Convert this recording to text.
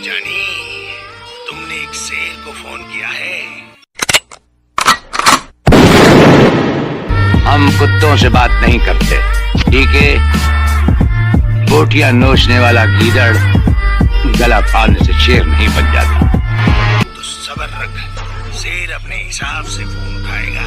जानी, तुमने एक शेर को फोन किया है। हम कुत्तों से बात नहीं करते, ठीक है? बोटियां नोचने वाला गीदड़ गला फाड़ने से शेर नहीं बन जाता। तो सब्र रख, शेर अपने हिसाब से फोन उठाएगा।